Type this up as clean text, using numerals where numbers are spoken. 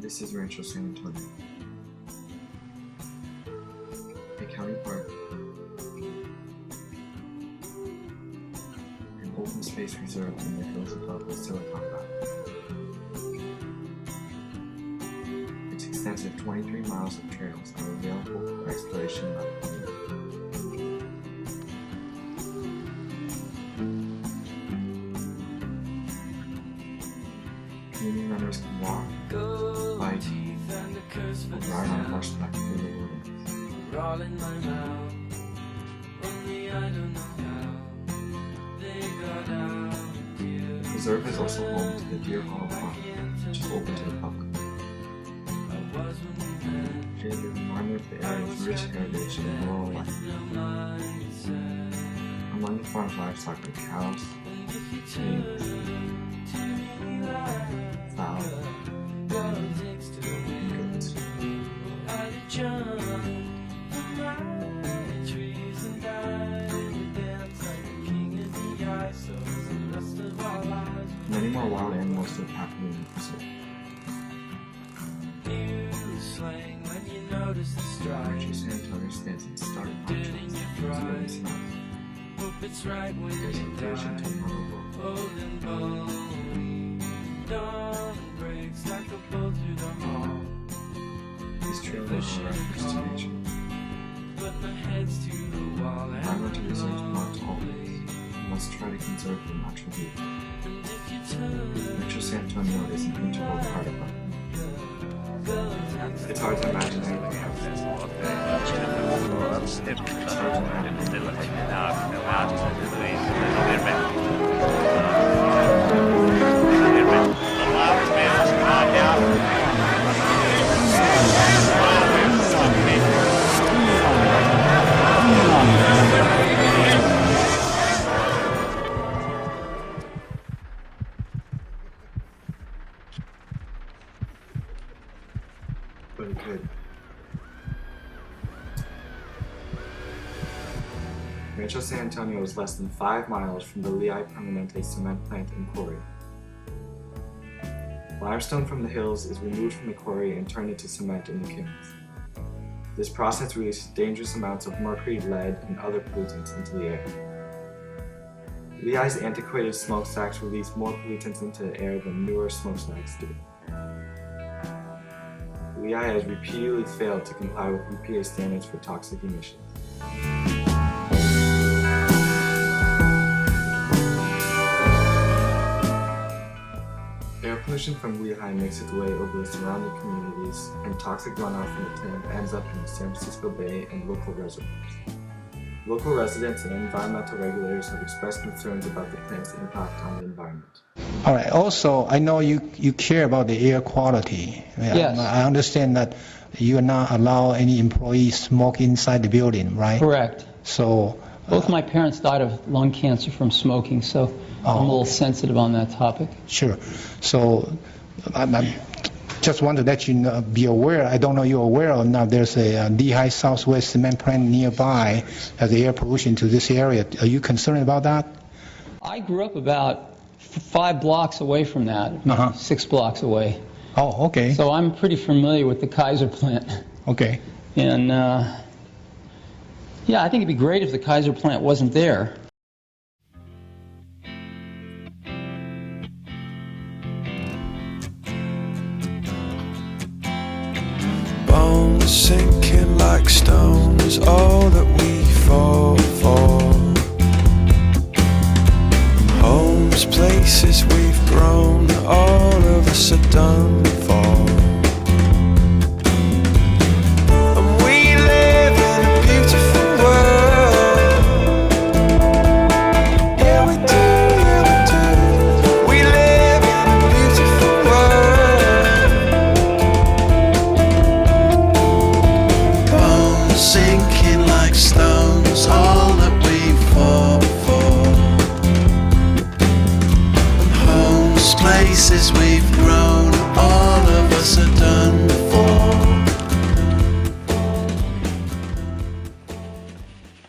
This is Rancho San Antonio, a county park, an open space reserve in the hills above the Silicon Valley. Its extensive 23 miles of trails are available for exploration by the community. Community members can walk, bike, or ride on horseback through the wilderness. The reserve is also home to the Deer Hollow Park, which is open to the public. It is a reminder of the area's rich heritage and rural life. Among the farm's livestock are cows, pigs, fowl, and goats. Many more wild animals live happily in the preserve. Rancho San Antonio stands in stark contrast to the south. There's a version to another world. These trails are reference to nature. Environmental reserves marked always. We must try to conserve the natural beauty. Rancho San Antonio is an integral part of our It's hard to imagine anything else. It's hard to but it could. Rancho San Antonio is less than 5 miles from the Lehigh Permanente cement plant and quarry. Limestone from the hills is removed from the quarry and turned into cement in the kilns. This process releases dangerous amounts of mercury, lead, and other pollutants into the air. Lehigh's antiquated smokestacks release more pollutants into the air than newer smokestacks do. Lehigh has repeatedly failed to comply with EPA standards for toxic emissions. Air pollution from Lehigh makes its way over the surrounding communities, and toxic runoff from the plant ends up in the San Francisco Bay and local reservoirs. Local residents and environmental regulators have expressed concerns about the plant's impact on the environment. All right. Also, I know you care about the air quality. Yes. I understand that you are not allow any employees smoke inside the building, right? Correct. So. Both my parents died of lung cancer from smoking, so I'm a little sensitive on that topic. Sure. So I just want to let you know, be aware. I don't know you're aware or not. There's a Lehigh Southwest cement plant nearby has air pollution to this area. Are you concerned about that? I grew up about 5 blocks away from that, 6 blocks away. Oh, okay. So I'm pretty familiar with the Kaiser plant. Okay. And yeah, I think it'd be great if the Kaiser plant wasn't there. Bones sinking like stones, all that we fall for. Homes, places we